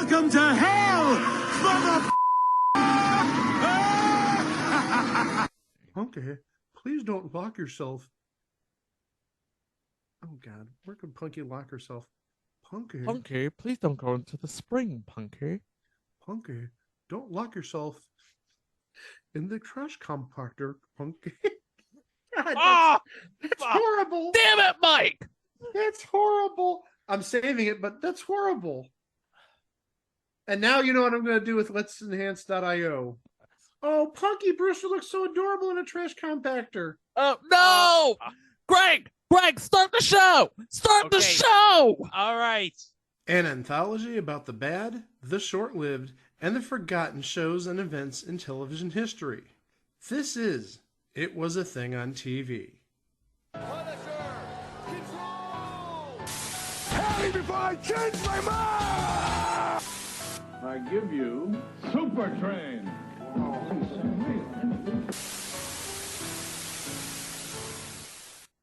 Welcome to hell, mother. Punky, please don't lock yourself. Oh, God. Where could Punky lock herself? Punky. Punky, please don't go into the spring, Punky. Punky, don't lock yourself in the trash compactor, Punky. God, that's horrible. Damn it, Mike! That's horrible. I'm saving it, but that's horrible. And now you know what I'm going to do with Let's Enhance.io. Oh, Punky Brewster looks so adorable in a trash compactor. Oh, no! Greg, start the show! Start the show! All right. An anthology about the bad, the short-lived, and the forgotten shows and events in television history. This is It Was a Thing on TV. Punisher, control! Tell me before I change my mind! I give you Super Train.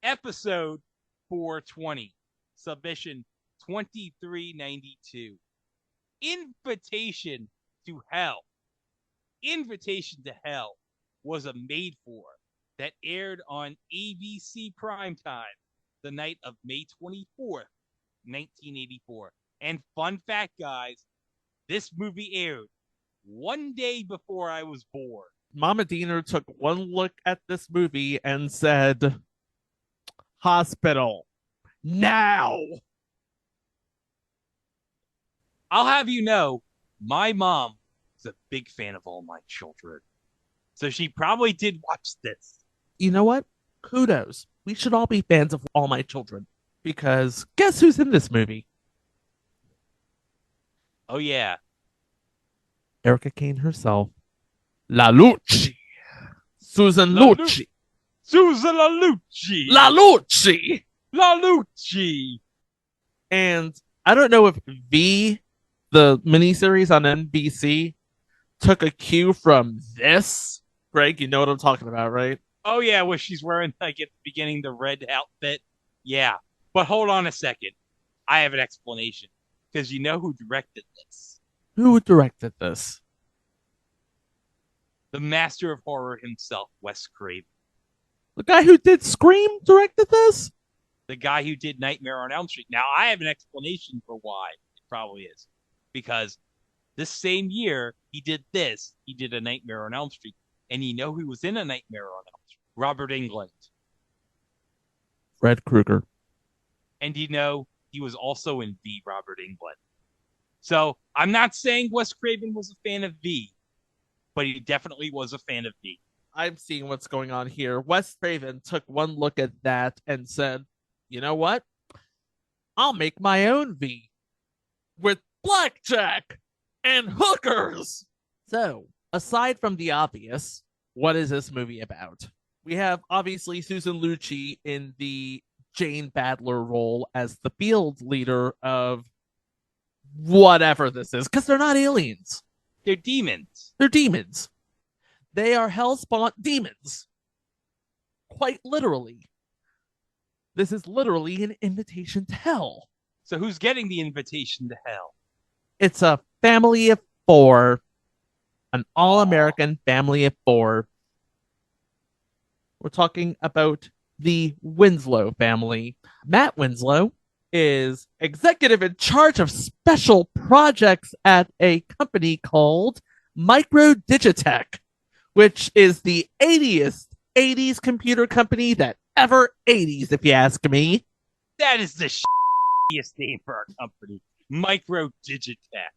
Episode 420. Submission 2392. Invitation to Hell. Invitation to Hell was a made-for that aired on ABC primetime the night of May 24th, 1984. And fun fact, guys, this movie aired one day before I was born. Mama Diener took one look at this movie and said, hospital, now! I'll have you know, my mom is a big fan of All My Children. So she probably did watch this. You know what? Kudos. We should all be fans of All My Children. Because guess who's in this movie? Oh, yeah. Erica Kane herself. La Lucci. Susan Lucci. Susan Lucci. La Lucci. La Lucci. And I don't know if V, the miniseries on NBC, took a cue from this. Greg, you know what I'm talking about, right? Oh, yeah, where she's wearing, like, at the beginning, the red outfit. Yeah. But hold on a second. I have an explanation. Because you know who directed this? Who directed this? The master of horror himself, Wes Craven. The guy who did Scream directed this? The guy who did Nightmare on Elm Street. Now, I have an explanation for why it probably is. Because this same year he did this, he did A Nightmare on Elm Street. And you know who was in A Nightmare on Elm Street? Robert Englund. Fred Krueger. And you know he was also in V, Robert Englund. So I'm not saying Wes Craven was a fan of V, but he definitely was a fan of V. I'm seeing what's going on here. Wes Craven took one look at that and said, you know what? I'll make my own V with blackjack and hookers. So, aside from the obvious, what is this movie about? We have, obviously, Susan Lucci in the Jane Badler role as the field leader of whatever this is, because they're not aliens. They're demons. They're demons. They are hell-spawned demons. Quite literally. This is literally an invitation to hell. So who's getting the invitation to hell? It's a family of 4. An all-American family of 4. We're talking about the Winslow family. Matt Winslow is executive in charge of special projects at a company called Micro Digitech, which is the 80s computer company that ever 80s, if you ask me. That is the shittiest name for our company. Micro Digitech.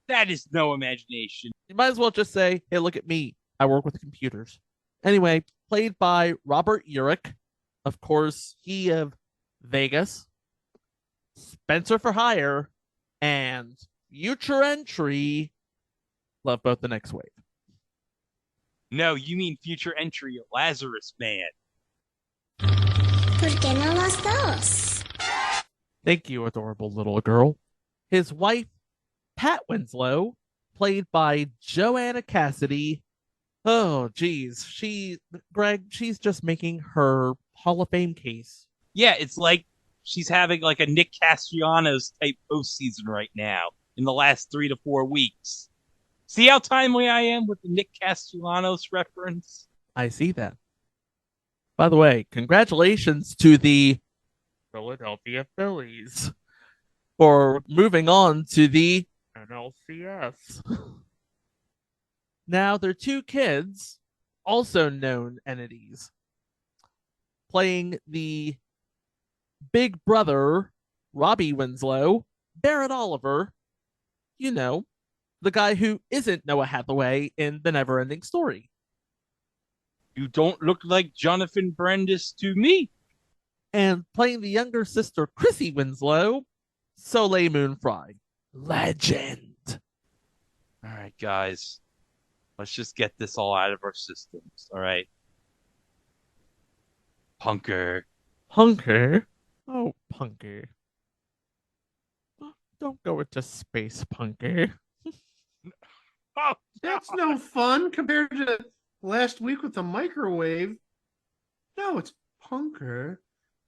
That is no imagination. You might as well just say, hey, look at me. I work with computers. Anyway, played by Robert Urich. Of course, he of Vegas, Spenser for Hire, and Future Entry. Love both the next wave. No, you mean Future Entry, Lazarus Man. ¿Por qué no los dos? Thank you, adorable little girl. His wife, Pat Winslow, played by Joanna Cassidy. Oh, geez. Greg, she's just making her Hall of Fame case. Yeah, it's like she's having like a Nick Castellanos type postseason right now. in the last 3 to 4 weeks. See how timely I am with the Nick Castellanos reference? I see that. By the way, congratulations to the Philadelphia Phillies for moving on to the NLCS. Now, their two kids, also known entities, playing the big brother, Robbie Winslow, Barrett Oliver, you know, the guy who isn't Noah Hathaway in The Neverending Story. You don't look like Jonathan Brandis to me. And playing the younger sister, Chrissy Winslow, Soleil Moon Frye. Legend. All right, guys. Let's just get this all out of our systems, all right? Punker. Punker? Oh, Punker. Don't go into space, Punker. Oh, That's no fun compared to last week with the microwave. No, it's Punker.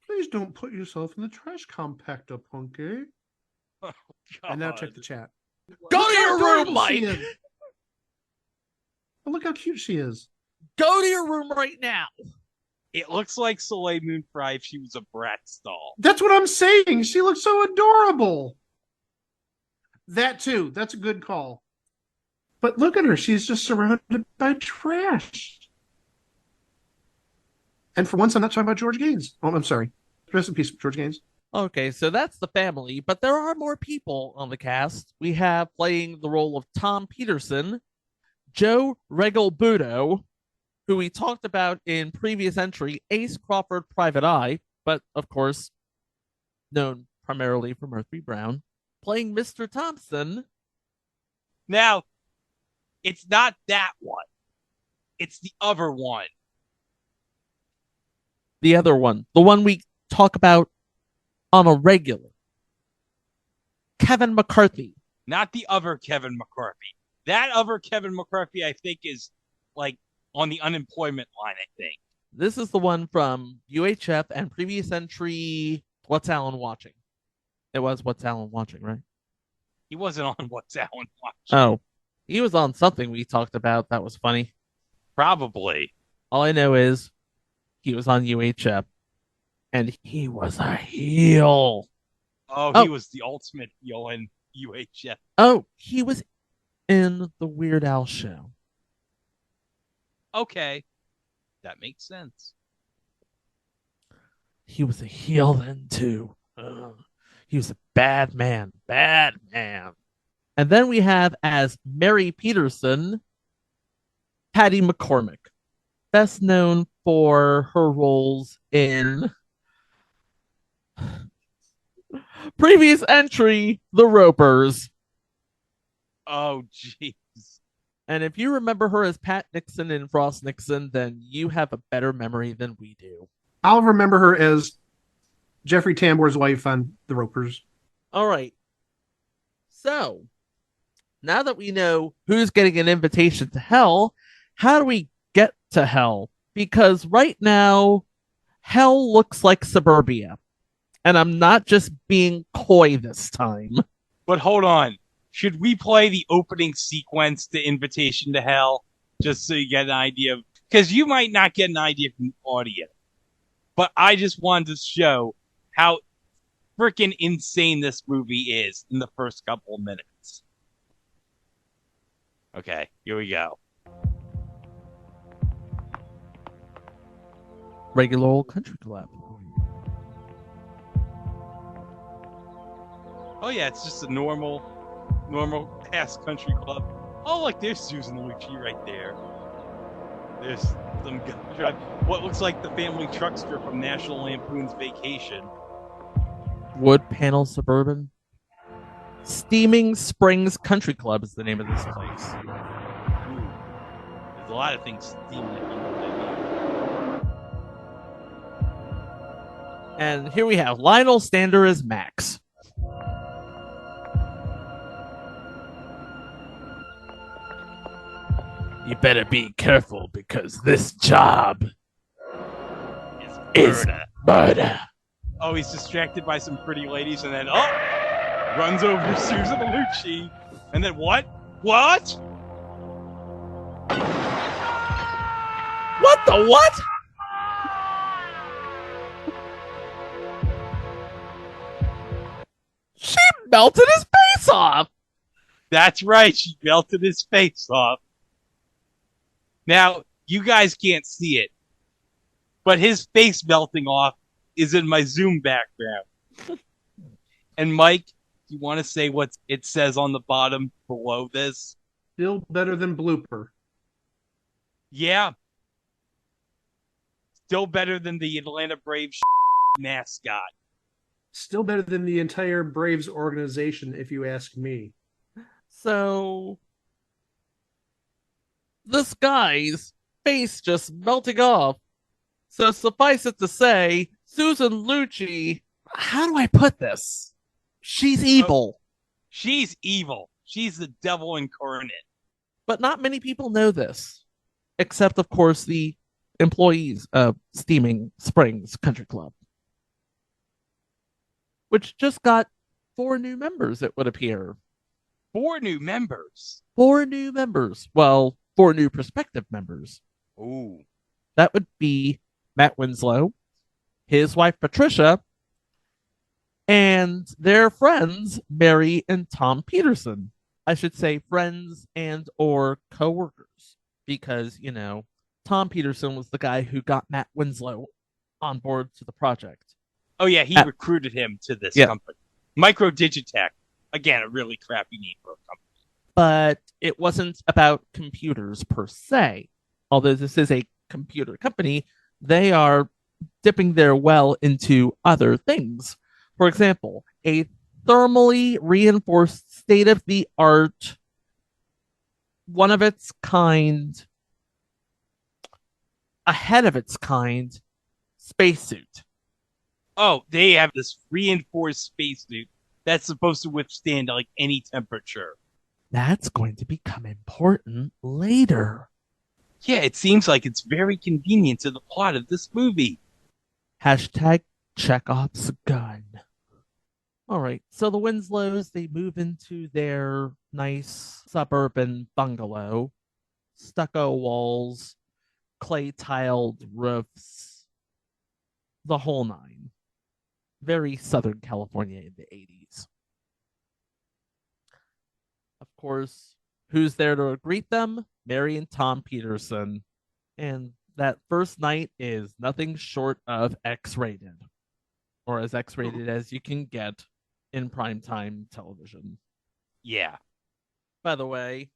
Please don't put yourself in the trash compactor, Punker. God. And now check the chat. Go Look to how your room, adorable she Mike! is. Oh, look how cute she is. Go to your room right now! It looks like Soleil Moon Frye if she was a Bratz doll. That's what I'm saying. She looks so adorable. That too. That's a good call. But look at her. She's just surrounded by trash. And for once, I'm not talking about George Gaines. Oh, I'm sorry. Rest in peace, George Gaines. Okay, so that's the family, but there are more people on the cast. We have playing the role of Tom Peterson, Joe Regalbuto, who we talked about in previous entry, Ace Crawford Private Eye, but of course, known primarily for Murphy Brown, playing Mr. Thompson. Now, it's not that one. It's the other one. The other one, the one we talk about on a regular. Kevin McCarthy. Not the other Kevin McCarthy. That other Kevin McCarthy, I think, is like on the unemployment line, I think. This is the one from UHF and previous entry, What's Alan Watching? It was What's Alan Watching, right? He wasn't on What's Alan Watching. Oh, he was on something we talked about that was funny. Probably. All I know is he was on UHF and he was a heel. Oh, he was the ultimate heel in UHF. Oh, he was in the Weird Al show. Okay. That makes sense. He was a heel then, too. He was a bad man. Bad man. And then we have as Mary Peterson, Patty McCormick. Best known for her roles in previous entry, The Ropers. Oh, jeez. And if you remember her as Pat Nixon in Frost Nixon, then you have a better memory than we do. I'll remember her as Jeffrey Tambor's wife on The Ropers. All right. So, now that we know who's getting an invitation to hell, how do we get to hell? Because right now, hell looks like suburbia. And I'm not just being coy this time. But hold on. Should we play the opening sequence to Invitation to Hell? Just so you get an idea of... Because you might not get an idea from the audio. But I just wanted to show how freaking insane this movie is in the first couple of minutes. Okay, here we go. Regular old country club. Oh yeah, it's just a normal ass country club. Oh look, there's Susan Lucci right there. There's some guy, what looks like the family truckster from National Lampoon's Vacation. Wood Panel Suburban. Steaming Springs Country Club is the name of this place. Ooh, there's a lot of things steaming. And here we have Lionel Stander as Max. You better be careful because this job is murder. Oh, he's distracted by some pretty ladies, and then oh, runs over Susan Lucci, and then what? What? What the what? She melted his face off. That's right. She melted his face off. Now, you guys can't see it, but his face melting off is in my Zoom background. And Mike, you want to say what it says on the bottom below this? Still better than blooper. Yeah. Still better than the Atlanta Braves mascot. Still better than the entire Braves organization, if you ask me. So this guy's face just melting off. So suffice it to say, Susan Lucci, how do I put this? She's evil. She's evil. She's the devil incarnate. But not many people know this. Except, of course, the employees of Steaming Springs Country Club. Which just got 4 new members, it would appear. 4 new members? 4 new members. Well, 4 new prospective members. Ooh. That would be Matt Winslow, his wife Patricia, and their friends, Mary and Tom Peterson. I should say friends and or co-workers, because, you know, Tom Peterson was the guy who got Matt Winslow on board to the project. Oh, yeah, he recruited him to this company. Micro Digitech. Again, a really crappy name for a company. But it wasn't about computers per se. Although this is a computer company, they are dipping their well into other things. For example, a thermally reinforced, state-of-the-art, one of its kind, ahead of its kind, spacesuit. Oh, they have this reinforced spacesuit that's supposed to withstand like any temperature. That's going to become important later. Yeah, it seems like it's very convenient to the plot of this movie. Hashtag Chekhov's gun. All right, so the Winslows, they move into their nice suburban bungalow. Stucco walls, clay-tiled roofs, the whole nine. Very Southern California in the 80s. Of course, who's there to greet them? Mary and Tom Peterson. And that first night is nothing short of X-rated. Or as X-rated as you can get in primetime television. Yeah. By the way,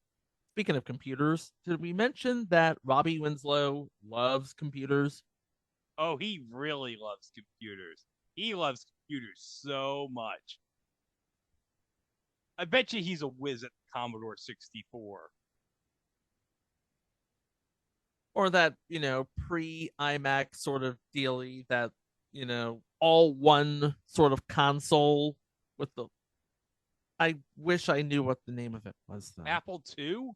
speaking of computers, did we mention that Robbie Winslow loves computers? Oh, he really loves computers. He loves computers so much. I bet you he's a whiz at the Commodore 64. Or that, you know, pre-iMac sort of dealy that, you know, all one sort of console with the... I wish I knew what the name of it was, though. Apple II?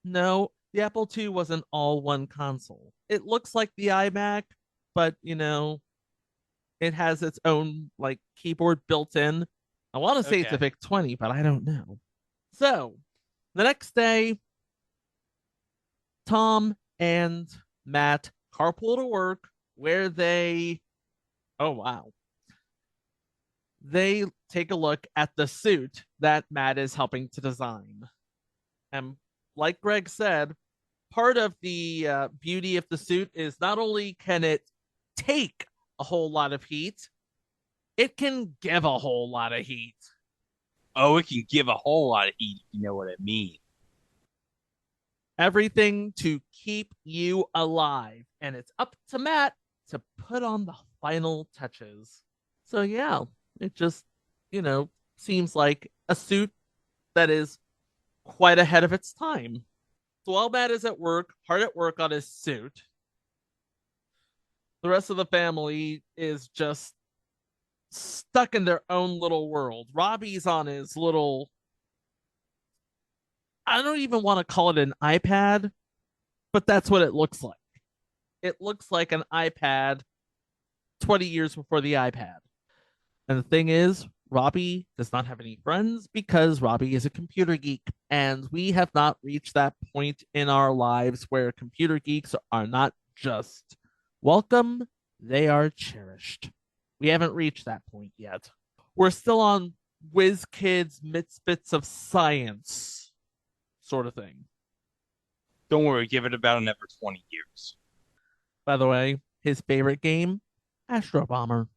No, the Apple II was an all-one console. It looks like the iMac, but, you know, it has its own, like, keyboard built in. I want to say it's a VIC-20, but I don't know. So, the next day, Tom and Matt carpool to work where they... Oh, wow. They take a look at the suit that Matt is helping to design. And like Greg said, part of the beauty of the suit is not only can it take a whole lot of heat, it can give a whole lot of heat. Oh, it can give a whole lot of heat, if you know what I mean. Everything to keep you alive. And it's up to Matt to put on the final touches. So yeah, it just, you know, seems like a suit that is quite ahead of its time. So while Matt is at work, hard at work on his suit, the rest of the family is just stuck in their own little world. Robbie's on his little... I don't even want to call it an iPad, but that's what it looks like. It looks like an iPad 20 years before the iPad. And the thing is, Robbie does not have any friends because Robbie is a computer geek, and we have not reached that point in our lives where computer geeks are not just welcome, they are cherished. We haven't reached that point yet. We're still on whiz kids, misfits of science sort of thing. Don't worry, give it about another 20 years. By the way, his favorite game, Astro Bomber.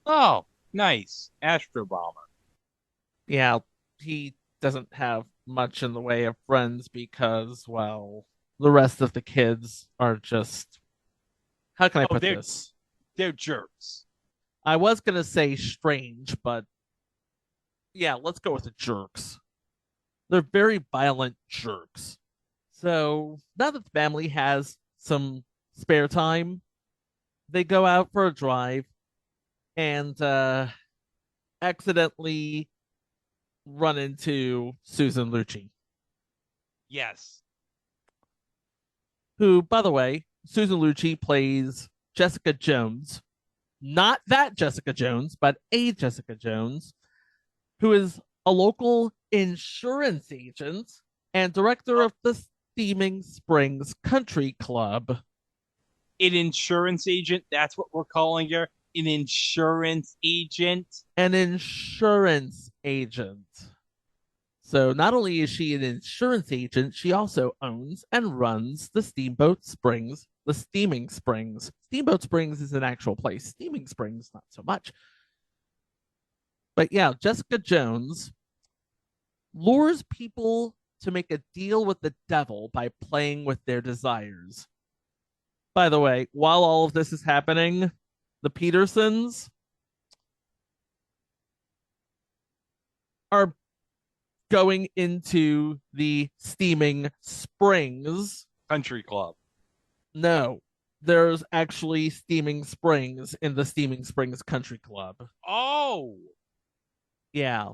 Oh, nice. Astro Bomber. Yeah, he doesn't have much in the way of friends because, well, the rest of the kids are just. How can I put this? They're jerks. I was going to say strange, but yeah, let's go with the jerks. They're very violent jerks. So now that the family has some spare time, they go out for a drive and accidentally run into Susan Lucci. Yes. Who, by the way, Susan Lucci plays Jessica Jones. Not that Jessica Jones, but a Jessica Jones, who is a local insurance agent and director of the Steaming Springs Country Club. An insurance agent, that's what we're calling her. An insurance agent. An insurance agent. So not only is she an insurance agent, she also owns and runs the Steamboat Springs, the Steaming Springs. Steamboat Springs is an actual place. Steaming Springs, not so much. But yeah, Jessica Jones lures people to make a deal with the devil by playing with their desires. By the way, while all of this is happening, the Petersons are going into the Steaming Springs Country Club. No, there's actually Steaming Springs in the Steaming Springs Country Club. Oh! Yeah.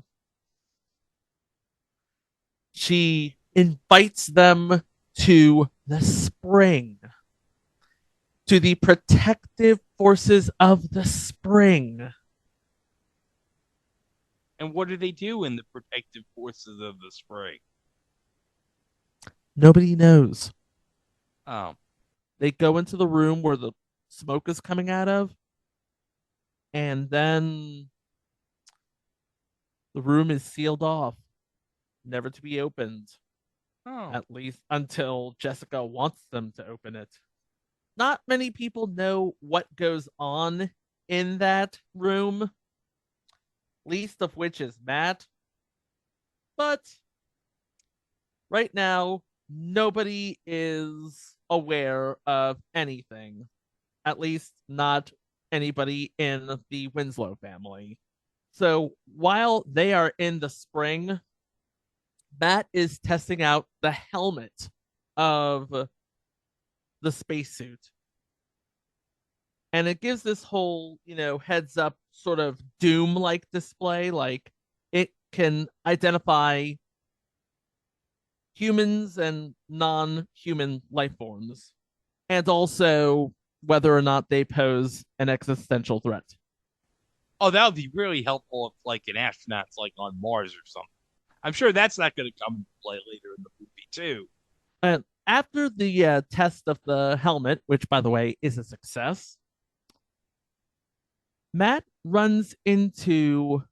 She invites them to the spring, to the protective forces of the spring. And what do they do in the protective forces of the spring? Nobody knows. Oh. They go into the room where the smoke is coming out of, and then the room is sealed off, never to be opened. Oh. At least until Jessica wants them to open it. Not many people know what goes on in that room, least of which is Matt. But right now, nobody is aware of anything. At least not anybody in the Winslow family. So while they are in the spring, Matt is testing out the helmet of the spacesuit. And it gives this whole, heads up sort of Doom-like display. Like, it can identify humans and non-human life forms, and also whether or not they pose an existential threat. Oh, that would be really helpful if, like, an astronaut's, like, on Mars or something. I'm sure that's not going to come into play later in the movie, too. And after the test of the helmet, which, by the way, is a success, Matt runs into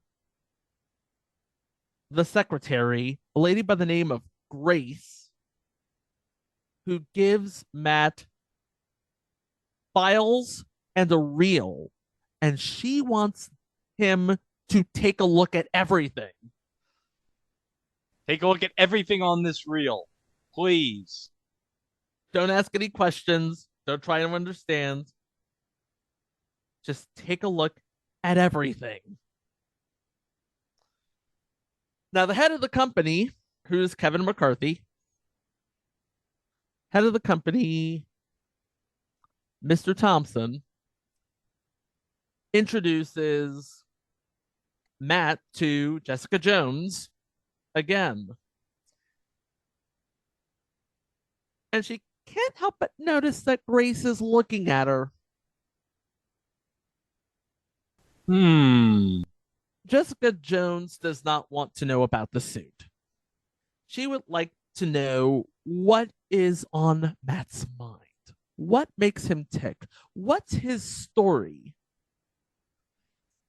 the secretary, a lady by the name of Grace, who gives Matt files and a reel, and she wants him to take a look at everything. Take a look at everything on this reel, please. Don't ask any questions. Don't try to understand. Just take a look at everything. Now, the head of the company, who's Kevin McCarthy, head of the company, Mr. Thompson, introduces Matt to Jessica Jones again. And she can't help but notice that Grace is looking at her. Jessica Jones does not want to know about the suit. She would like to know what is on Matt's mind. What makes him tick? What's his story?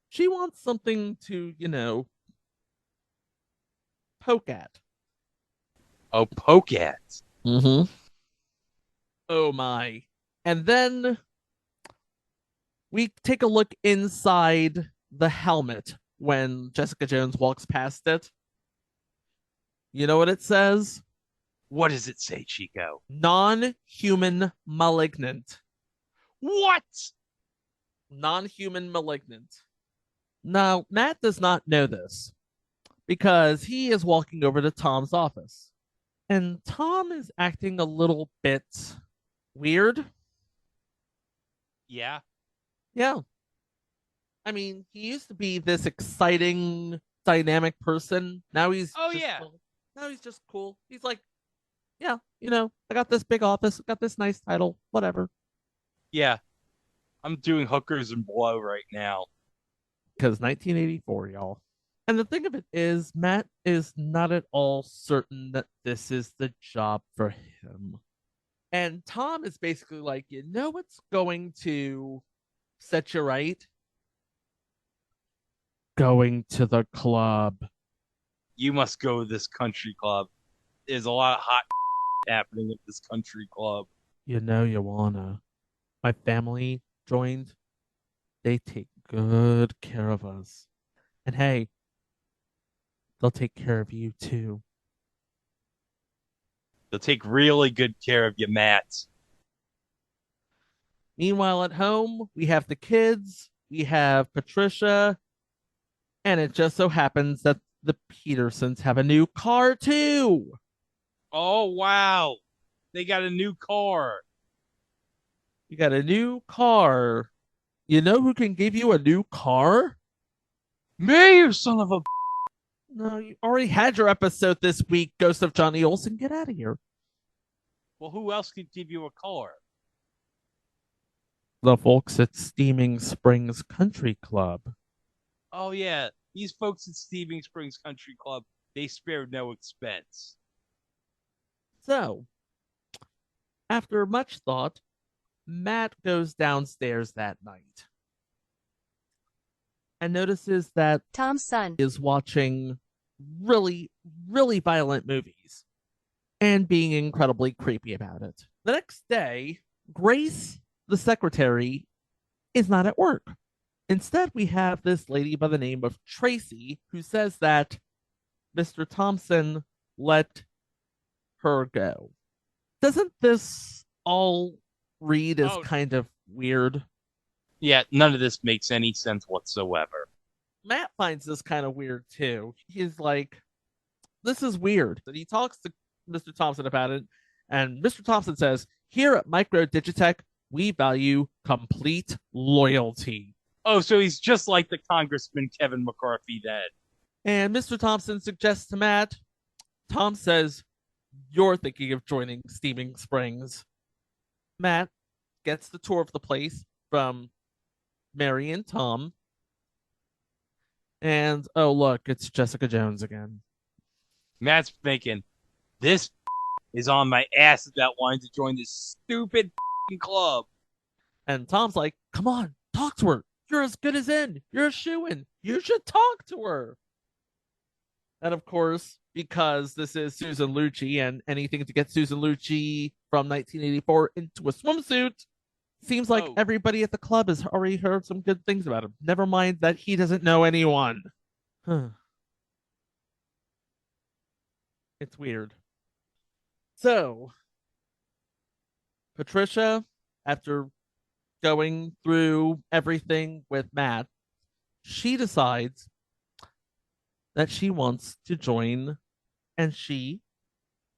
She wants something to, poke at. Oh, poke at. Mm-hmm. Oh my. And then we take a look inside the helmet when Jessica Jones walks past it. You know what it says? What does it say, Chico? Non-human malignant. What? Non-human malignant. Now, Matt does not know this because he is walking over to Tom's office. And Tom is acting a little bit weird. Yeah. Yeah. I mean, he used to be this exciting, dynamic person. Now he's now he's just cool. He's like, yeah, I got this big office, got this nice title, whatever. Yeah. I'm doing hookers and blow right now. Because 1984, y'all. And the thing of it is, Matt is not at all certain that this is the job for him. And Tom is basically like, what's going to set you right? Going to the club. You must go to this country club. There's a lot of hot happening at this country club. You wanna. My family joined. They take good care of us. And hey, they'll take care of you too. They'll take really good care of you, Matt. Meanwhile, at home, we have the kids, we have Patricia, and it just so happens that the Petersons have a new car too. Oh, wow. They got a new car. You got a new car. You know who can give you a new car? Me, you son of a... No, you already had your episode this week, Ghost of Johnny Olson. Get out of here. Well, who else could give you a car? The folks at Steaming Springs Country Club. Oh, yeah. These folks at Steaming Springs Country Club, they spared no expense. So, after much thought, Matt goes downstairs that night and notices that Tom's son is watching really, really violent movies and being incredibly creepy about it. The next day, Grace, the secretary, is not at work. Instead, we have this lady by the name of Tracy who says that Mr. Thompson let her go. Doesn't this all read as kind of weird? Yeah, none of this makes any sense whatsoever. Matt finds this kind of weird too. He's like, this is weird. And he talks to Mr. Thompson about it, and Mr. Thompson says, here at Micro Digitech, we value complete loyalty. Oh, so he's just like the Congressman Kevin McCarthy then. And Mr. Thompson suggests to Matt, Tom says, you're thinking of joining Steaming Springs. Matt gets the tour of the place from Mary and Tom. And, oh, look, it's Jessica Jones again. Matt's thinking, this is on my ass about wanting to join this stupid club. And Tom's like, come on, talk to her. You're as good as in. You're a shoo-in. You should talk to her. And of course, because this is Susan Lucci and anything to get Susan Lucci from 1984 into a swimsuit, seems like everybody at the club has already heard some good things about him. Never mind that he doesn't know anyone. It's weird. So, Patricia, after going through everything with Matt, she decides that she wants to join, and she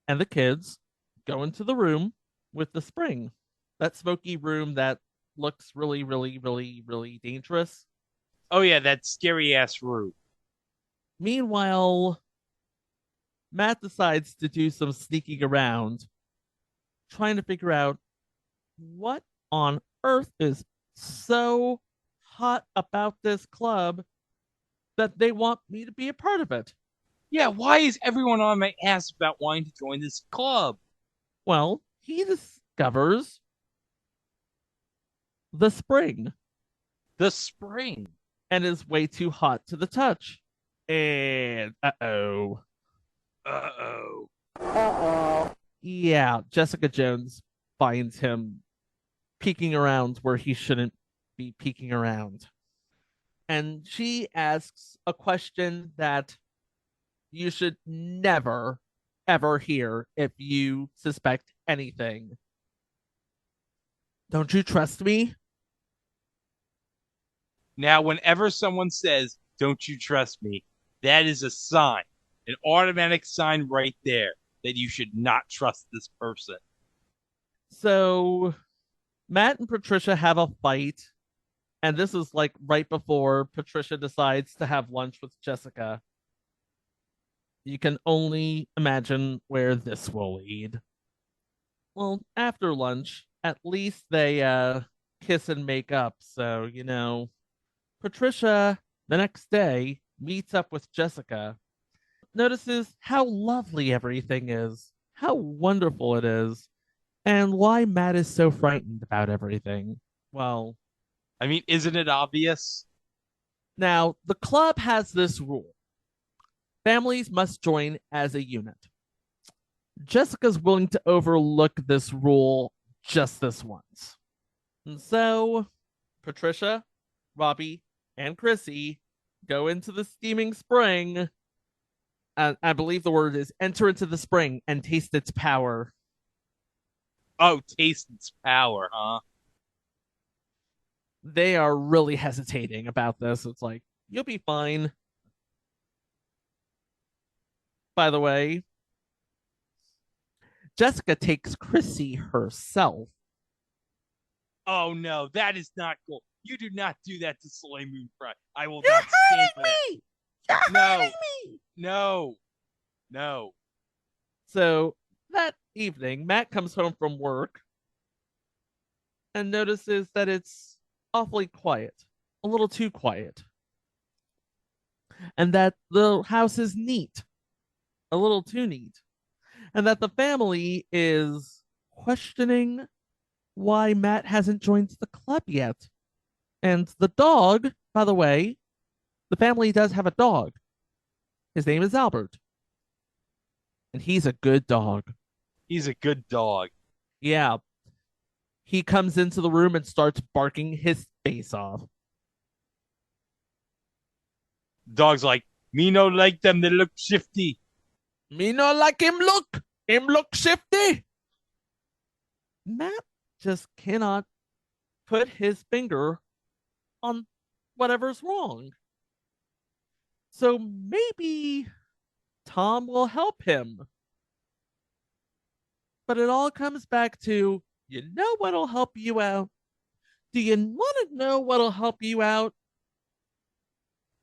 and the kids go into the room with the spring. That smoky room that looks really, really, really, really dangerous. Oh, yeah, that scary ass room. Meanwhile, Matt decides to do some sneaking around, trying to figure out what on earth is so hot about this club that they want me to be a part of it. Yeah, why is everyone on my ass about wanting to join this club? Well, he discovers the spring The spring. and is way too hot to the touch. And uh-oh. Yeah, Jessica Jones finds him peeking around where he shouldn't be peeking around. And she asks a question that you should never, ever hear if you suspect anything. Don't you trust me? Now, whenever someone says, "Don't you trust me?" that is a sign, an automatic sign right there that you should not trust this person. So Matt and Patricia have a fight, and this is like right before Patricia decides to have lunch with Jessica. You can only imagine where this will lead. Well, after lunch, at least they kiss and make up. So, Patricia the next day meets up with Jessica, notices how lovely everything is, how wonderful it is, and why Matt is so frightened about everything. Well, I mean, isn't it obvious? now the club has this rule: families must join as a unit. Jessica's willing to overlook this rule just this once. And so Patricia, Robbie, and Chrissy go into the steaming spring. I believe the word is enter into the spring and taste its power. Oh, taste its power, huh? They are really hesitating about this. It's like, you'll be fine. By the way, Jessica takes Chrissy herself. Oh no, that is not cool. You do not do that to Soleil Moon Frye. I will not stand for that. You're hurting me! No. So that evening, Matt comes home from work and notices that it's awfully quiet, a little too quiet, and that the house is neat, a little too neat, and that the family is questioning why Matt hasn't joined the club yet. And the dog, by the way, the family does have a dog. His name is Albert. And he's a good dog. He's a good dog. Yeah. He comes into the room and starts barking his face off. Dog's like, me no like them, they look shifty. Me no like him look. Him look shifty. Matt just cannot put his finger on whatever's wrong. So maybe Tom will help him. But it all comes back to, you know what'll help you out? Do you want to know what'll help you out?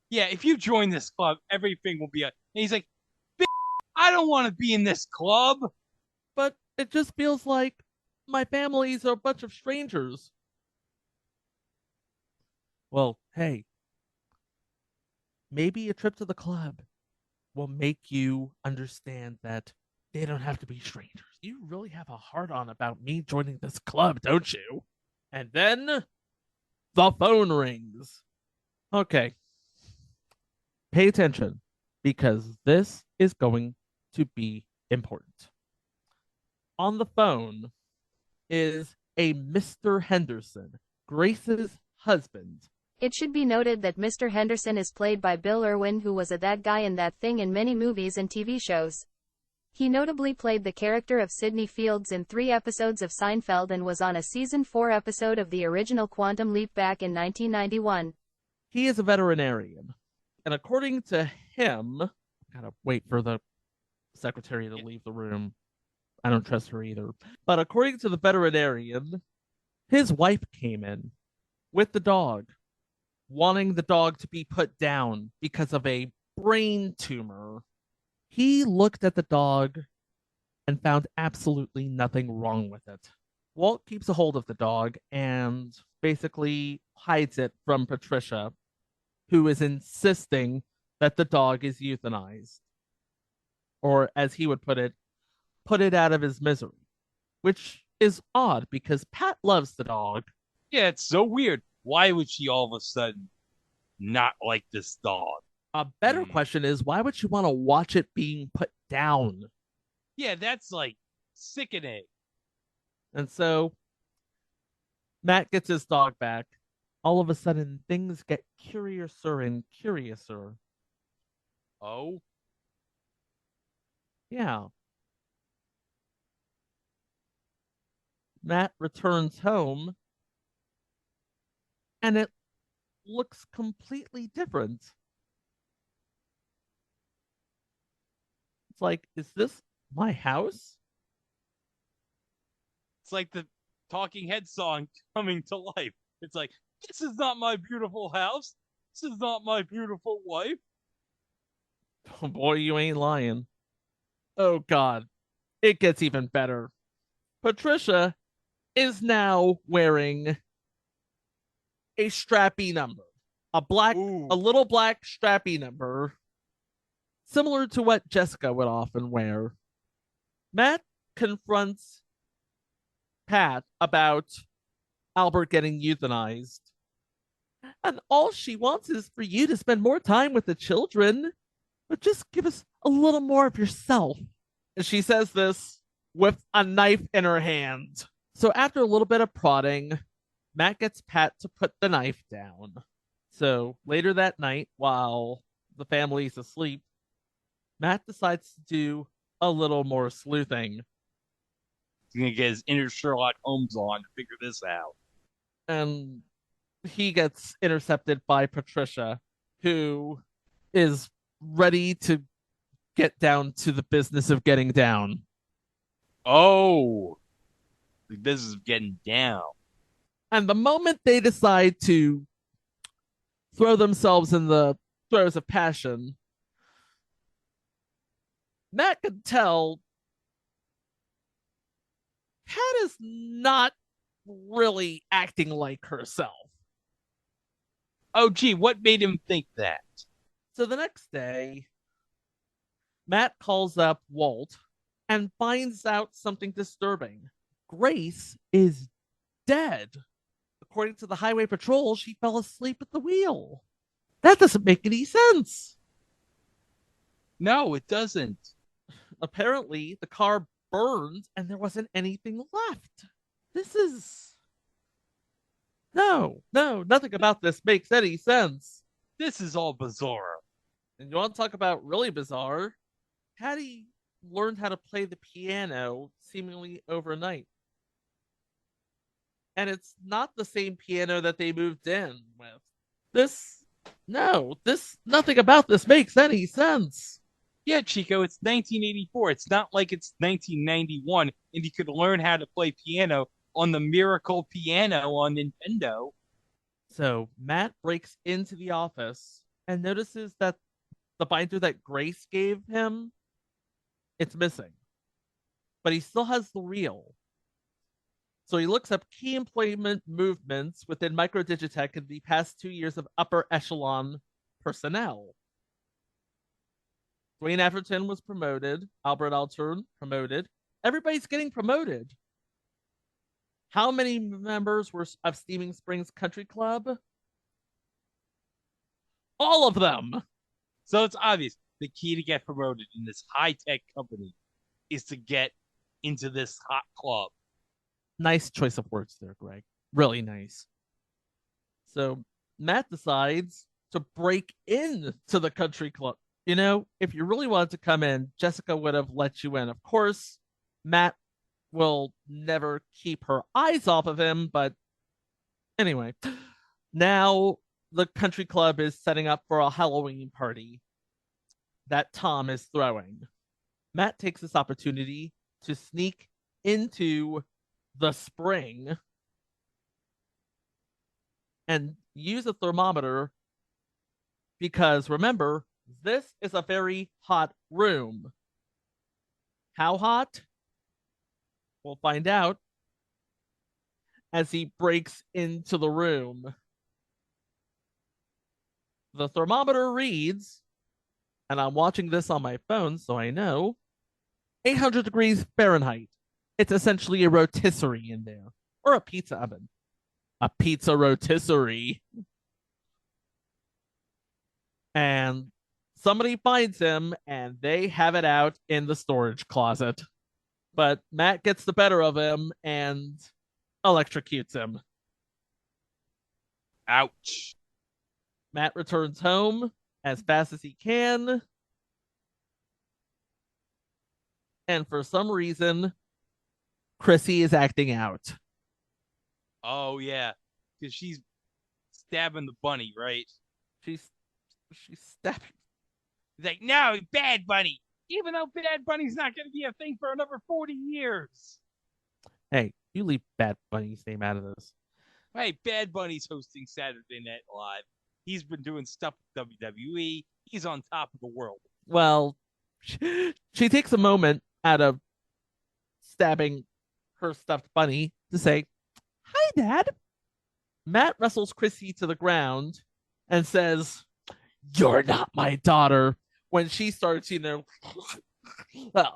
Yeah, if you join this club, everything will be and he's like, I don't want to be in this club. But it just feels like my family's a bunch of strangers. Well, hey, maybe a trip to the club will make you understand that they don't have to be strangers. You really have a hard on about me joining this club, don't you? And then the phone rings. Okay. Pay attention, because this is going to be important. On the phone is a Mr. Henderson, Grace's husband. It should be noted that Mr. Henderson is played by Bill Irwin, who was a that guy in That Thing in many movies and TV shows. He notably played the character of Sidney Fields in 3 episodes of Seinfeld and was on a season 4 episode of the original Quantum Leap back in 1991. He is a veterinarian. And according to him, gotta wait for the secretary to leave the room. I don't trust her either. But according to the veterinarian, his wife came in with the dog, wanting the dog to be put down because of a brain tumor. He looked at the dog and found absolutely nothing wrong with it. Walt keeps a hold of the dog and basically hides it from Patricia who is insisting that the dog is euthanized. Or, as he would put it out of his misery. Which is odd because Pat loves the dog. Yeah, it's so weird. Why would she all of a sudden not like this dog? A better question is, why would you want to watch it being put down? Yeah, that's like sickening. And so Matt gets his dog back. All of a sudden, things get curiouser and curiouser. Oh? Yeah. Matt returns home, and it looks completely different. It's like, is this my house? It's like the Talking Head song coming to life. It's like, this is not my beautiful house. This is not my beautiful wife. Oh boy, you ain't lying. Oh God, it gets even better. Patricia is now wearing a strappy number, a little black strappy number, similar to what Jessica would often wear. Matt confronts Pat about Albert getting euthanized. And all she wants is for you to spend more time with the children, but just give us a little more of yourself. And she says this with a knife in her hand. So after a little bit of prodding, Matt gets Pat to put the knife down. So later that night, while the family's asleep, Matt decides to do a little more sleuthing. He's going to get his inner Sherlock Holmes on to figure this out. And he gets intercepted by Patricia, who is ready to get down to the business of getting down. Oh, the business of getting down. And the moment they decide to throw themselves in the throes of passion, Matt could tell Pat is not really acting like herself. Oh, gee, what made him think that? So the next day, Matt calls up Walt and finds out something disturbing. Grace is dead. According to the highway patrol, she fell asleep at the wheel. That doesn't make any sense. No, it doesn't. Apparently, the car burned and there wasn't anything left. This is... No, nothing about this makes any sense. This is all bizarre. And you want to talk about really bizarre? Patty learned how to play the piano seemingly overnight. And it's not the same piano that they moved in with. Nothing about this makes any sense. Yeah, Chico, it's 1984. It's not like it's 1991 and you could learn how to play piano on the Miracle Piano on Nintendo. So Matt breaks into the office and notices that the binder that Grace gave him, it's missing. But he still has the reel. So he looks up key employment movements within Microdigitech in the past 2 years of upper echelon personnel. Dwayne Atherton was promoted. Albert Altern promoted. Everybody's getting promoted. How many members were of Steaming Springs Country Club? All of them. So it's obvious the key to get promoted in this high-tech company is to get into this hot club. Nice choice of words there, Greg. Really nice. So Matt decides to break into the country club. You know, if you really wanted to come in, Jessica would have let you in. Of course, Matt will never keep her eyes off of him, but anyway, now the country club is setting up for a Halloween party that Tom is throwing. Matt takes this opportunity to sneak into the spring and use a thermometer because remember, this is a very hot room. How hot? We'll find out as he breaks into the room. The thermometer reads, and I'm watching this on my phone, so I know, 800 degrees Fahrenheit. It's essentially a rotisserie in there, or a pizza oven. A pizza rotisserie. And somebody finds him, and they have it out in the storage closet. But Matt gets the better of him and electrocutes him. Ouch. Matt returns home as fast as he can. And for some reason, Chrissy is acting out. Oh, yeah. Because she's stabbing the bunny, right? She's stabbing. He's like, no, Bad Bunny. Even though Bad Bunny's not going to be a thing for another 40 years. Hey, you leave Bad Bunny's name out of this. Hey, Bad Bunny's hosting Saturday Night Live. He's been doing stuff with WWE. He's on top of the world. Well, she takes a moment out of stabbing her stuffed bunny to say, "Hi, Dad." Matt wrestles Chrissy to the ground and says, "You're not my daughter." When she starts, oh. But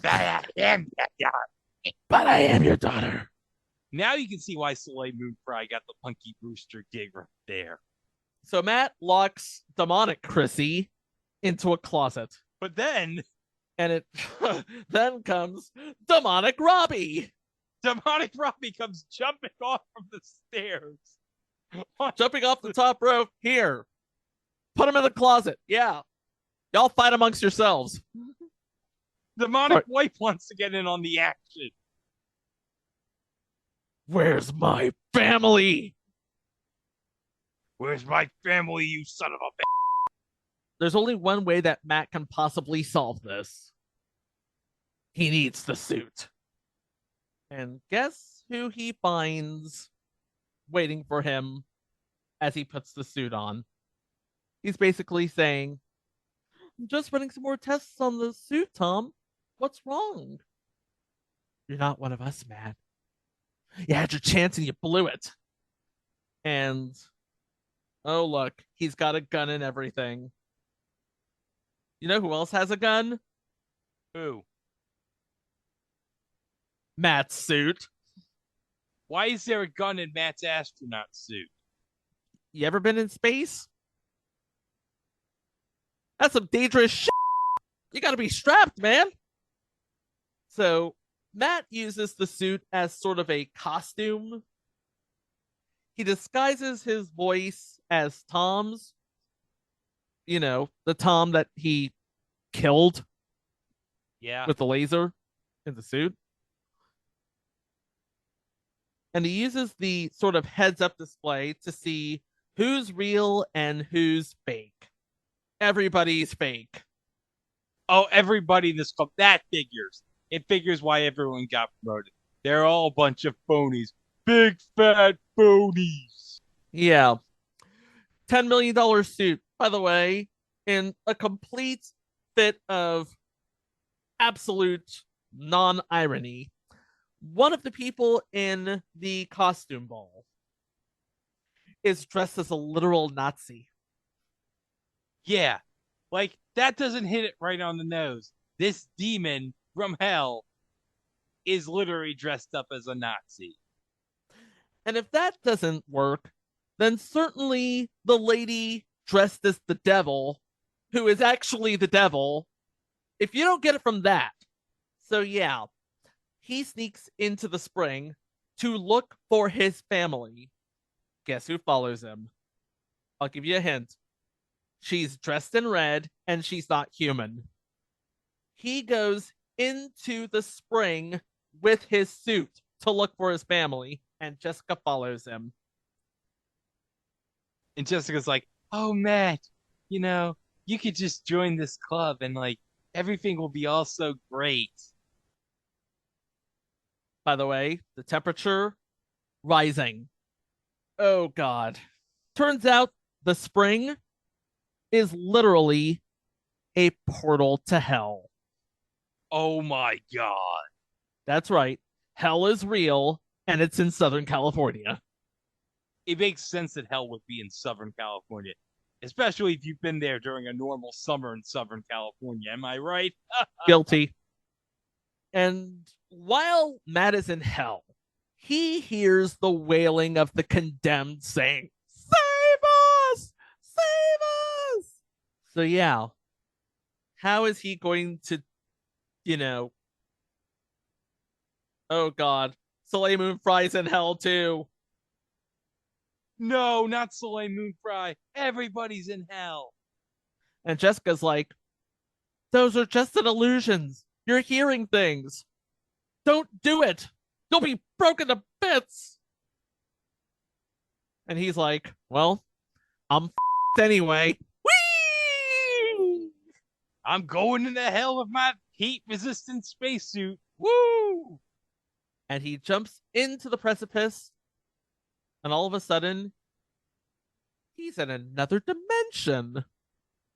I am that guy. But I am your daughter. Now you can see why Soleil Moon Frye got the Punky Brewster gig right there. So Matt locks demonic Chrissy into a closet. But then... And it then comes demonic Robbie. Demonic Robbie comes jumping off from the stairs. Jumping off the top rope. Here. Put him in the closet. Yeah. Y'all fight amongst yourselves. Demonic wife wants to get in on the action. Where's my family? Where's my family, you son of a bitch? There's only one way that Matt can possibly solve this. He needs the suit. And guess who he finds waiting for him as he puts the suit on? He's basically saying, "I'm just running some more tests on the suit, Tom. What's wrong?" "You're not one of us, Matt. You had your chance and you blew it." And, oh, look, he's got a gun and everything. You know who else has a gun? Who? Matt's suit. Why is there a gun in Matt's astronaut suit? You ever been in space? That's some dangerous shit. You gotta be strapped, man. So Matt uses the suit as sort of a costume. He disguises his voice as Tom's. You know, the Tom that he killed. Yeah. With the laser in the suit. And he uses the sort of heads-up display to see who's real and who's fake. Everybody's fake. Oh, everybody in this club. That figures. It figures why everyone got promoted. They're all a bunch of phonies. Big fat phonies. Yeah. $10 million suit, by the way, in a complete fit of absolute non-irony. One of the people in the costume ball is dressed as a literal Nazi. Yeah. Like, that doesn't hit it right on the nose. This demon from hell is literally dressed up as a Nazi. And if that doesn't work, then certainly the lady dressed as the devil, who is actually the devil, if you don't get it from that. So yeah, he sneaks into the spring to look for his family. Guess who follows him? I'll give you a hint. She's dressed in red and she's not human. He goes into the spring with his suit to look for his family, and Jessica follows him. And Jessica's like, "Oh, Matt, you know, you could just join this club and, like, everything will be all so great." By the way, the temperature rising. Oh, God. Turns out the spring is literally a portal to hell. Oh, my God. That's right. Hell is real, and it's in Southern California. it makes sense that hell would be in Southern California, especially if you've been there during a normal summer in Southern California. Am I right? Guilty. And while Matt is in hell, he hears the wailing of the condemned saying, "Save us! Save us!" So, yeah, how is he going to, oh God, Soleil Moon Fry's in hell too. No, not Soleil Moon Fry. Everybody's in hell. And Jessica's like, those are just an illusions. You're hearing things. Don't do it. You'll be broken to bits. And he's like, well, I'm anyway. Whee! I'm going into hell with my heat-resistant spacesuit. Woo! And he jumps into the precipice, and all of a sudden, he's in another dimension.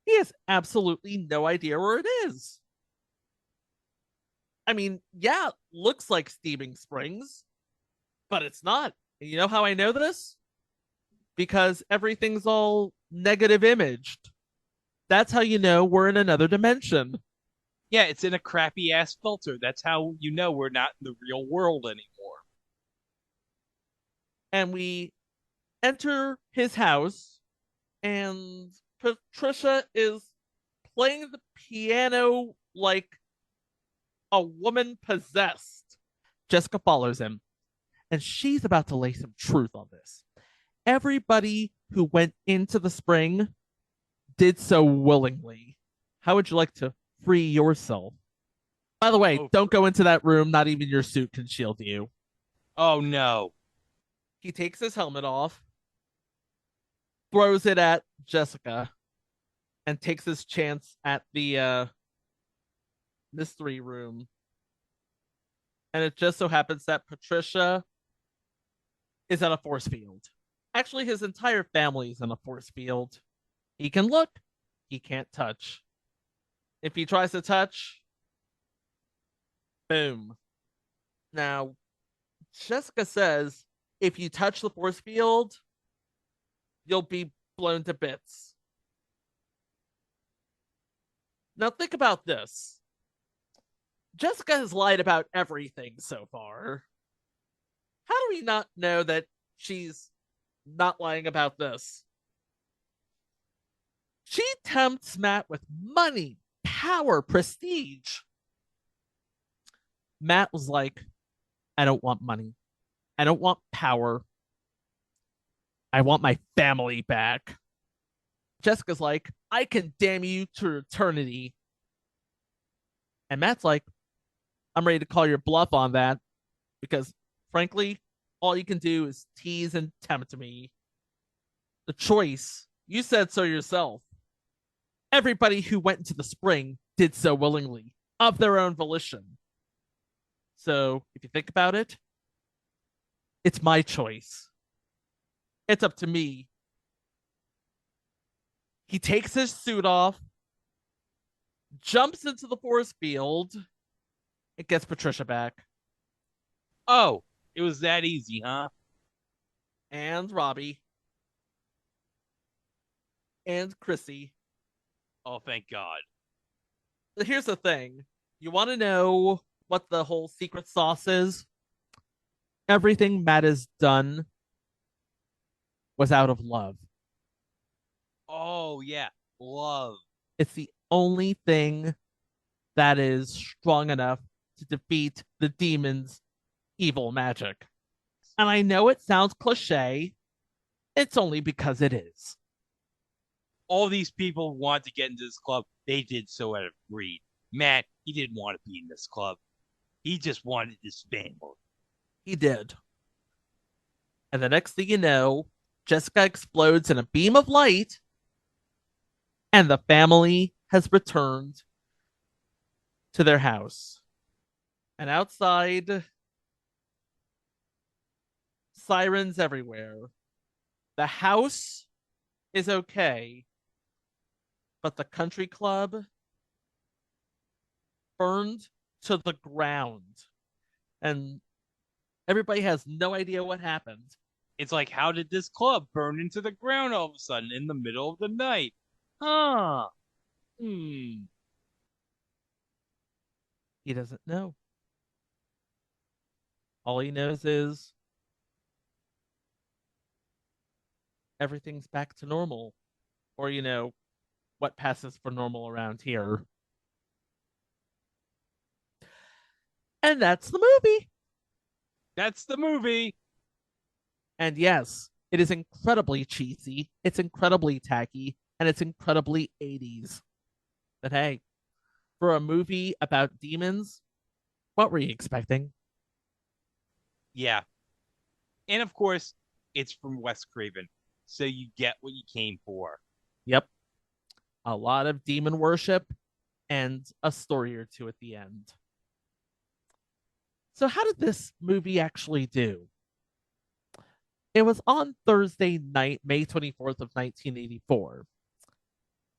He has absolutely no idea where it is. I mean, yeah, it looks like Steaming Springs, but it's not. And you know how I know this? Because everything's all negative imaged. That's how you know we're in another dimension. Yeah, it's in a crappy ass filter. That's how you know we're not in the real world anymore. And we enter his house, and Patricia is playing the piano like a woman possessed. Jessica follows him, and she's about to lay some truth on this. Everybody who went into the spring did so willingly. How would you like to free yourself? By the way, don't go into that room. Not even your suit can shield you. Oh, no. He takes his helmet off, throws it at Jessica, and takes his chance at the mystery room. And it just so happens that Patricia is at a force field. Actually, his entire family is in a force field. He can look, he can't touch. If he tries to touch, boom. Now, Jessica says if you touch the force field, you'll be blown to bits. Now, think about this. Jessica has lied about everything so far. How do we not know that she's not lying about this? She tempts Matt with money, power, prestige. Matt was like, I don't want money. I don't want power. I want my family back. Jessica's like, I can damn you to eternity. And Matt's like, I'm ready to call your bluff on that because, frankly, all you can do is tease and tempt me. The choice, you said so yourself. Everybody who went into the spring did so willingly, of their own volition. So, if you think about it, it's my choice. It's up to me. He takes his suit off, jumps into the force field, and gets Patricia back. Oh, it was that easy, huh? And Robbie. And Chrissy. Oh, thank God. Here's the thing. You want to know what the whole secret sauce is? Everything Matt has done was out of love. Oh, yeah. Love. It's the only thing that is strong enough to defeat the demon's evil magic. And I know it sounds cliche. It's only because it is. All these people want to get into this club. They did so out of greed. Matt, he didn't want to be in this club. He just wanted his family. He did. And the next thing you know, Jessica explodes in a beam of light, and the family has returned to their house. And outside, sirens everywhere. The house is okay, but the country club burned to the ground. And everybody has no idea what happened. It's like, how did this club burn into the ground all of a sudden in the middle of the night? Huh. Hmm. He doesn't know. All he knows is everything's back to normal. Or, what passes for normal around here. And that's the movie. That's the movie. And yes, it is incredibly cheesy, it's incredibly tacky, and it's incredibly 80s. But hey, for a movie about demons, what were you expecting? Yeah. And of course, it's from Wes Craven. So you get what you came for. Yep. A lot of demon worship and a story or two at the end. So, how did this movie actually do? It was on Thursday night, May 24th of 1984.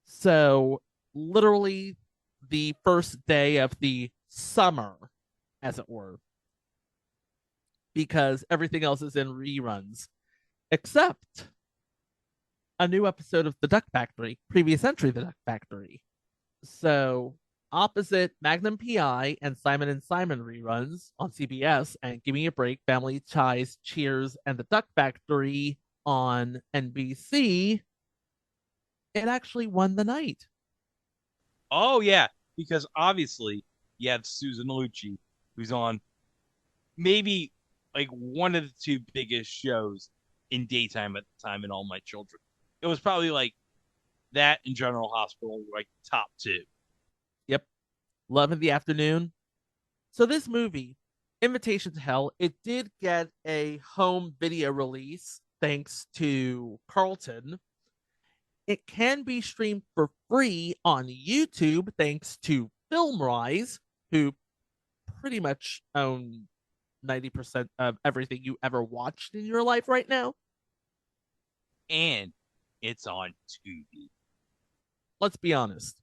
So, literally the first day of the summer, as it were, because everything else is in reruns, except a new episode of The Duck Factory, previous entry, The Duck Factory. So, opposite Magnum PI and Simon & Simon reruns on CBS and Give Me a Break, Family Ties, Cheers, and The Duck Factory on NBC, it actually won the night. Oh, yeah. Because obviously, you have Susan Lucci, who's on maybe like one of the two biggest shows in daytime at the time in All My Children. It was probably like that and General Hospital, like top two. Yep. Love in the Afternoon. So this movie, Invitation to Hell, it did get a home video release thanks to Carlton. It can be streamed for free on YouTube thanks to FilmRise, who pretty much own 90% of everything you ever watched in your life right now. And it's on Tubi. Let's be honest.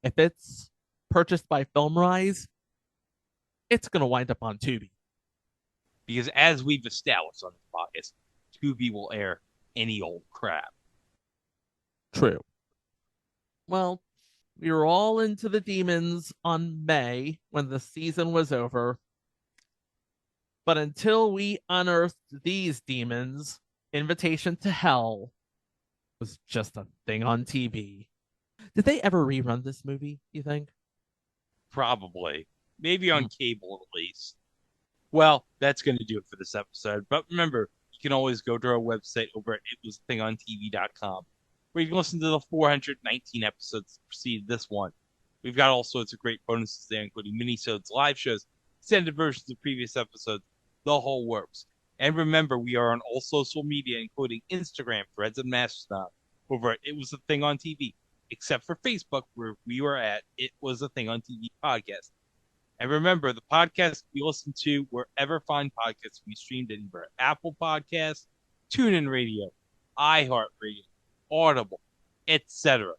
If it's purchased by FilmRise, it's going to wind up on Tubi. Because as we've established on the podcast, Tubi will air any old crap. True. Well, we were all into the demons on May when the season was over. But until we unearthed these demons, Invitation to Hell was just a thing on TV. Did they ever rerun this movie, you think? Probably. Maybe on cable at least. Well, that's going to do it for this episode. But remember, you can always go to our website over at itwasathingontv.com, where you can listen to the 419 episodes that preceded this one. We've got all sorts of great bonuses there, including minisodes, live shows, extended versions of previous episodes, the whole works. And remember, we are on all social media, including Instagram, Threads, and Mastodon, over at It Was a Thing on TV, except for Facebook, where we were at It Was a Thing on TV podcast. And remember, the podcast can be listened to wherever fine podcasts can be streamed, anywhere. Apple Podcasts, TuneIn Radio, iHeartRadio, Audible, etc.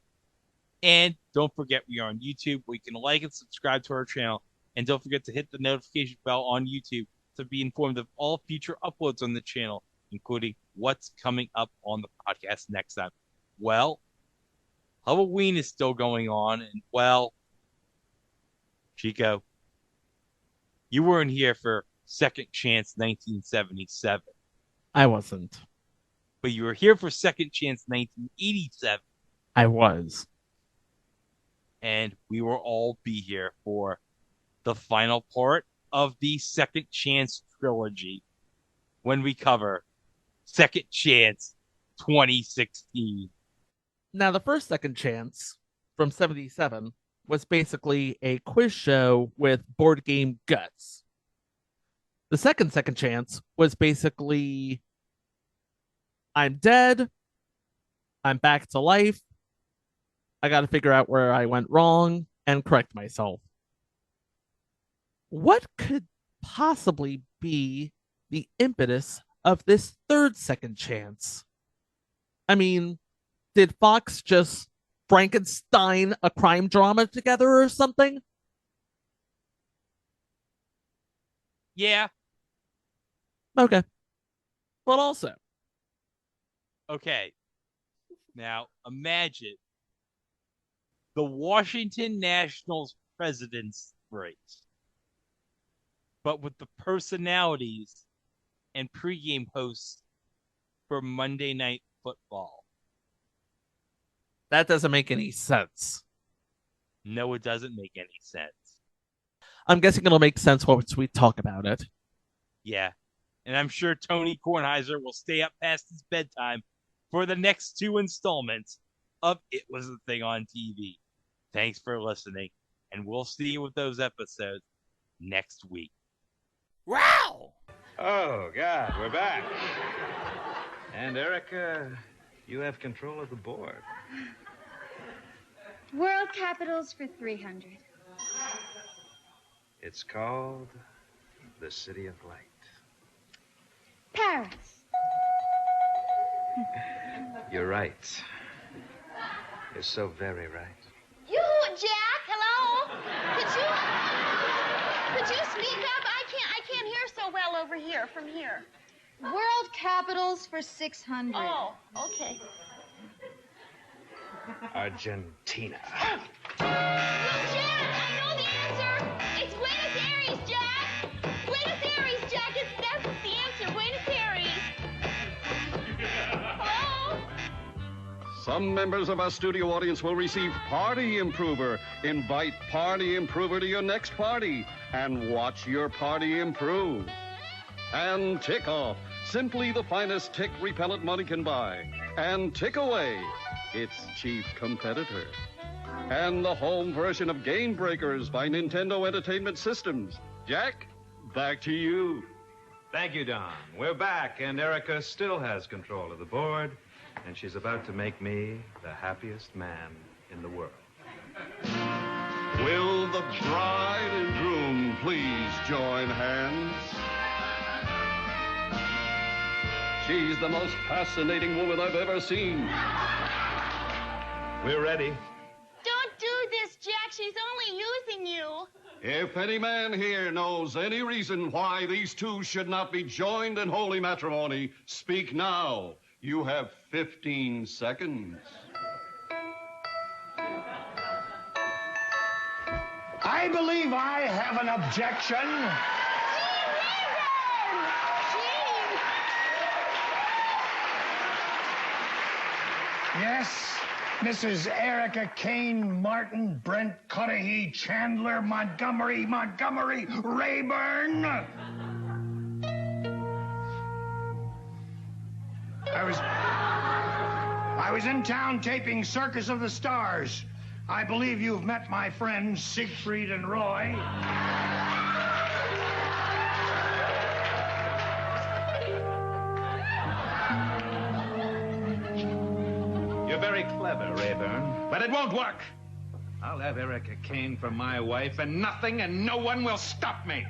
And don't forget, we are on YouTube, where you can like and subscribe to our channel. And don't forget to hit the notification bell on YouTube to be informed of all future uploads on the channel, including what's coming up on the podcast next time. Well, Halloween is still going on, and well, Chico, you weren't here for Second Chance 1977. I wasn't. But you were here for Second Chance 1987. I was. And we will all be here for the final part of the Second Chance trilogy when we cover Second Chance 2016. Now, the first Second Chance from 77 was basically a quiz show with board game guts. The second Chance was basically, I'm dead, I'm back to life, I got to figure out where I went wrong and correct myself. What could possibly be the impetus of this third Second Chance? I mean, did Fox just Frankenstein a crime drama together or something? Yeah. Okay. But also, Okay. Now, imagine the Washington Nationals president's race, but with the personalities and pregame hosts for Monday Night Football. That doesn't make any sense. No, it doesn't make any sense. I'm guessing it'll make sense once we talk about it. Yeah. And I'm sure Tony Kornheiser will stay up past his bedtime for the next 2 installments of It Was a Thing on TV. Thanks for listening, and we'll see you with those episodes next week. Wow! Oh, God, we're back. And Erica, you have control of the board. World capitals for 300. It's called the City of Light. Paris. You're right. You're so very right. You, Jack, hello? Could you speak up? I can't hear so well over here, from here. World capitals for 600. Oh, okay. Argentina. Oh. Jack, I know the answer. It's Buenos Aires, Jack. Buenos Aires, Jack. That's the answer. Buenos Aires. Hello? Some members of our studio audience will receive Party Improver. Invite Party Improver to your next party and watch your party improve. And Tick Off, simply the finest tick repellent money can buy. And Tick Away, its chief competitor. And the home version of Game Breakers by Nintendo Entertainment Systems. Jack, back to you. Thank you, Don. We're back, and Erica still has control of the board, and she's about to make me the happiest man in the world. Will the bride and groom please join hands? She's the most fascinating woman I've ever seen. We're ready. Don't do this, Jack. She's only using you. If any man here knows any reason why these two should not be joined in holy matrimony, speak now. You have 15 seconds. I believe I have an objection. Yes, Mrs. Erica Kane, Martin, Brent, Cudahy, Chandler, Montgomery, Rayburn. I was in town taping Circus of the Stars. I believe you've met my friends Siegfried and Roy. You're very clever, Rayburn, but it won't work. I'll have Erica Kane for my wife, and nothing and no one will stop me.